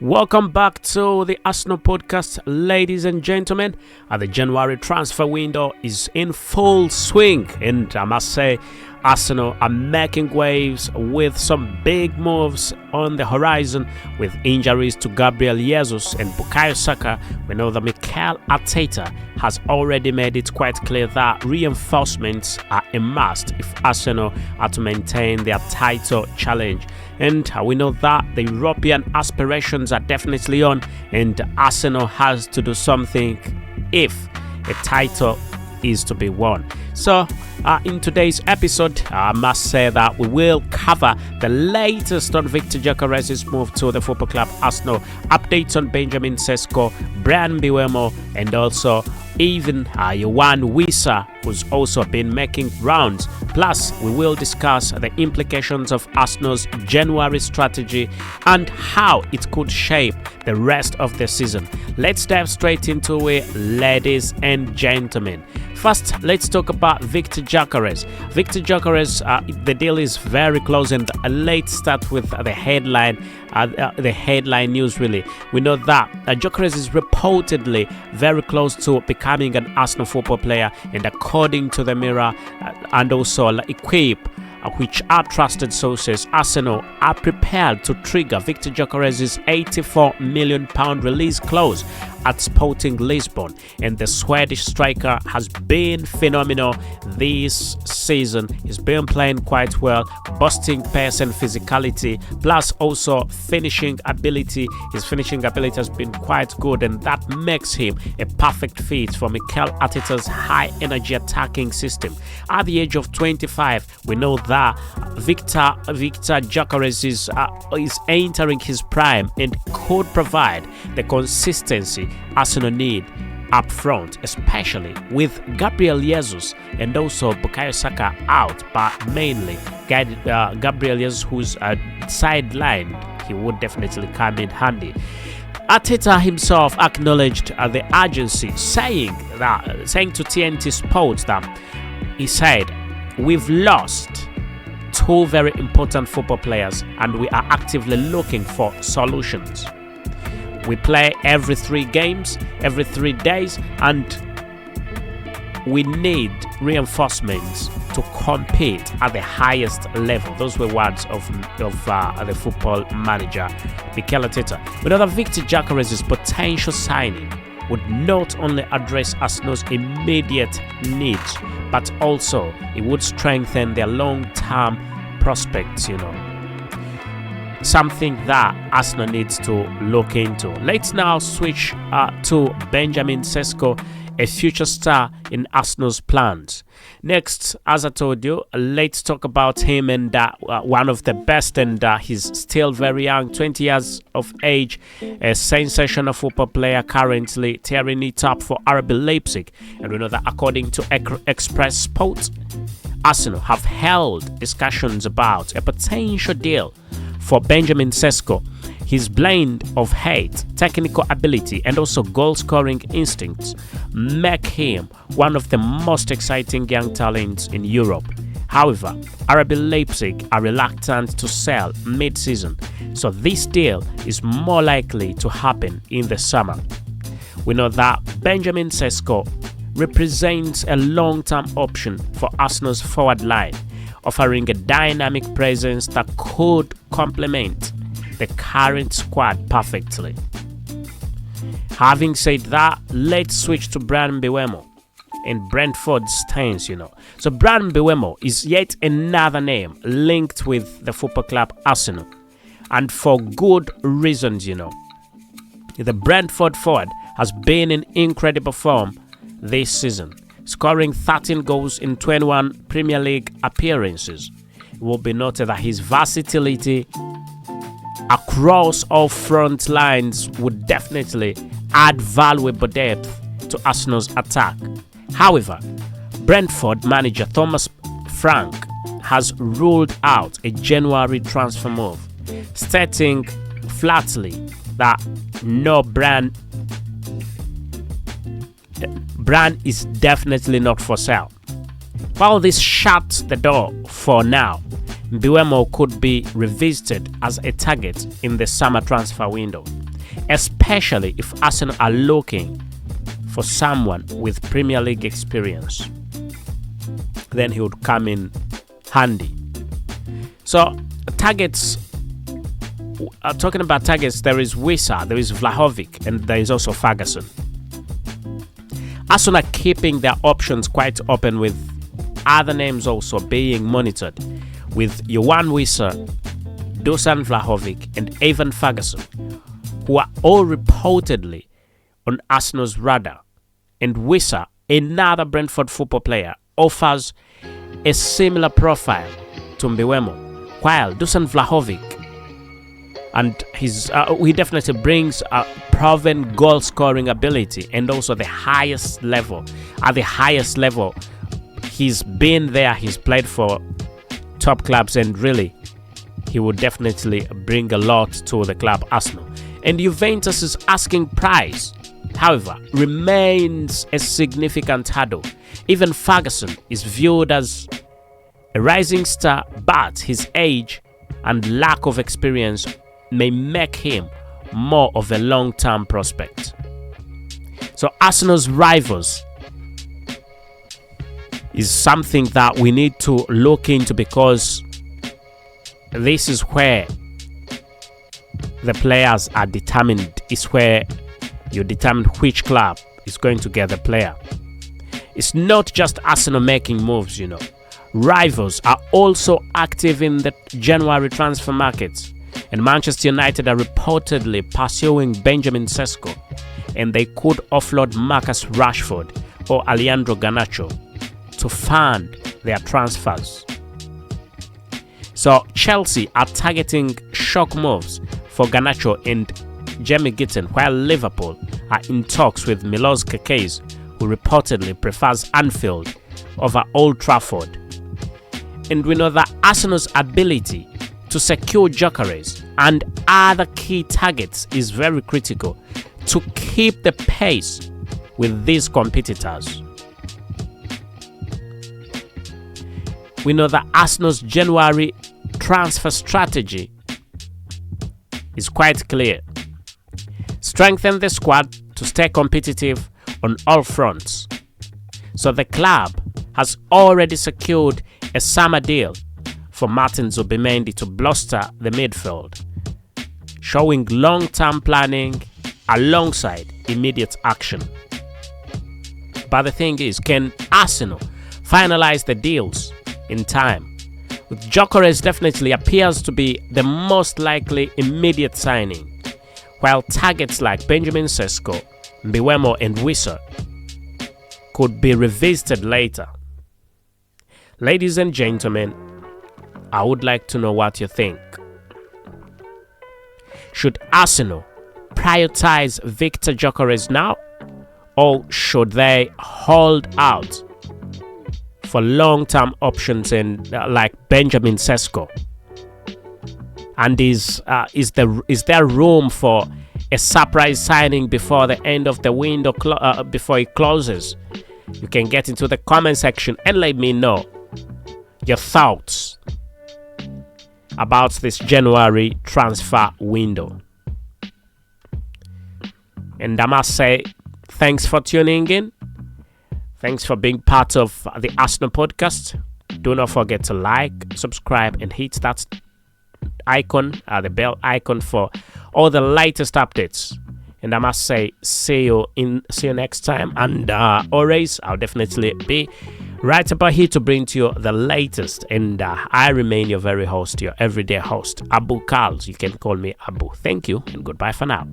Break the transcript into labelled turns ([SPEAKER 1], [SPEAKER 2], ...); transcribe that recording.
[SPEAKER 1] Welcome back to the Arsenal podcast, ladies and gentlemen. The January transfer window is in full swing, and I must say, Arsenal are making waves with some big moves on the horizon. With injuries to Gabriel Jesus and Bukayo Saka, we know that Mikel Arteta has already made it quite clear that reinforcements are a must if Arsenal are to maintain their title challenge. And we know that the European aspirations are definitely on, and Arsenal has to do something if a title is to be won. So in today's episode, I must say that we will cover the latest on Victor Gyokeres' move to the football club Arsenal, updates on Benjamin Sesko, Bryan Mbeumo, and also even Yohan Wissa, who's also been making rounds. Plus, we will discuss the implications of Arsenal's January strategy and how it could shape the rest of the season. Let's dive straight into it, ladies and gentlemen. First, let's talk about Victor Gyokeres. Victor Gyokeres, the deal is very close, and let's start with the headline news. Really, we know that Gyokeres is reportedly very close to becoming an Arsenal football player, and according to the Mirror and also Equipe, which are trusted sources, Arsenal are prepared to trigger Victor Gyokeres' £84 million release clause at Sporting Lisbon, and the Swedish striker has been phenomenal this season. He's been playing quite well, boasting pace and physicality, plus also finishing ability. His finishing ability has been quite good, and that makes him a perfect fit for Mikel Arteta's high-energy attacking system. At the age of 25, we know that Victor Gyokeres is entering his prime and could provide the consistency Arsenal need up front, especially with Gabriel Jesus and also Bukayo Saka out, but mainly Gabriel Jesus, who's sidelined. He would definitely come in handy. Arteta himself acknowledged the urgency, saying to TNT Sports that he said, "We've lost two very important football players, and we are actively looking for solutions. We play every 3 games, every 3 days, and we need reinforcements to compete at the highest level." Those were words of the football manager, Mikel Arteta. We know that Victor Gyokeres' potential signing would not only address Arsenal's immediate needs, but also it would strengthen their long-term prospects, something that Arsenal needs to look into. Let's now switch to Benjamin Sesko, a future star in Arsenal's plans. Next, as I told you, let's talk about him, and one of the best, and he's still very young, 20 years of age, a sensational football player, currently tearing it up for RB Leipzig. And we know that according to Express Sports, Arsenal have held discussions about a potential deal for Benjamin Sesko. His blend of height, technical ability, and also goal-scoring instincts make him one of the most exciting young talents in Europe. However, RB Leipzig are reluctant to sell mid-season, so this deal is more likely to happen in the summer. We know that Benjamin Sesko represents a long-term option for Arsenal's forward line, offering a dynamic presence that could complement the current squad perfectly. Having said that, let's switch to Bryan Mbeumo and Brentford stance, So Bryan Mbeumo is yet another name linked with the football club Arsenal, and for good reasons, The Brentford forward has been in incredible form this season, scoring 13 goals in 21 Premier League appearances. It will be noted that his versatility across all front lines would definitely add valuable depth to Arsenal's attack. However, Brentford manager Thomas Frank has ruled out a January transfer move, stating flatly that no, Bryan is definitely not for sale. While this shuts the door for now, Mbeumo could be revisited as a target in the summer transfer window. especially if Arsenal are looking for someone with Premier League experience. Then he would come in handy. So targets, talking about targets, there is Wissa, there is Vlahovic, and there is also Ferguson. Arsenal are keeping their options quite open, with other names also being monitored, with Yohan Wissa, Dusan Vlahovic, and Evan Ferguson, who are all reportedly on Arsenal's radar. And Wissa, another Brentford football player, offers a similar profile to Mbeumo, while Dusan Vlahovic, and he definitely brings a proven goal-scoring ability, and also the highest level. At the highest level, he's been there, he's played for top clubs, and really, he would definitely bring a lot to the club Arsenal. And Juventus' asking price, however, remains a significant hurdle. Even Ferguson is viewed as a rising star, but his age and lack of experience may make him more of a long-term prospect. So Arsenal's rivals is something that we need to look into, because this is where the players are determined. It's where you determine which club is going to get the player. It's not just Arsenal making moves, Rivals are also active in the January transfer markets, and Manchester United are reportedly pursuing Benjamin Sesko, and they could offload Marcus Rashford or Alejandro Garnacho to fund their transfers. So Chelsea are targeting shock moves for Garnacho and Jamie Gitton, while Liverpool are in talks with Milos Kerkez, who reportedly prefers Anfield over Old Trafford. And we know that Arsenal's ability to secure Gyokeres and other key targets is very critical to keep the pace with these competitors. We know that Arsenal's January transfer strategy is quite clear. Strengthen the squad to stay competitive on all fronts. So the club has already secured a summer deal for Martin Zubimendi to bolster the midfield, showing long-term planning alongside immediate action. But the thing is, can Arsenal finalize the deals in time? With Gyokeres definitely appears to be the most likely immediate signing, while targets like Benjamin Sesko, Mbeumo, and Wissa could be revisited later. Ladies and gentlemen, I would like to know what you think. Should Arsenal prioritize Victor Gyokeres now, or should they hold out for long-term options and like Benjamin Sesko? And is there room for a surprise signing before the end of the window, before it closes? You can get into the comment section and let me know your thoughts about this January transfer window. And I must say, thanks for tuning in. Thanks for being part of the Arsenal podcast. Do not forget to like, subscribe, and hit that icon, the bell icon, for all the latest updates. And I must say, see you next time. And always, I'll definitely be right about here to bring to you the latest. And I remain your very host, your everyday host, Abu Carls. You can call me Abu. Thank you, and goodbye for now.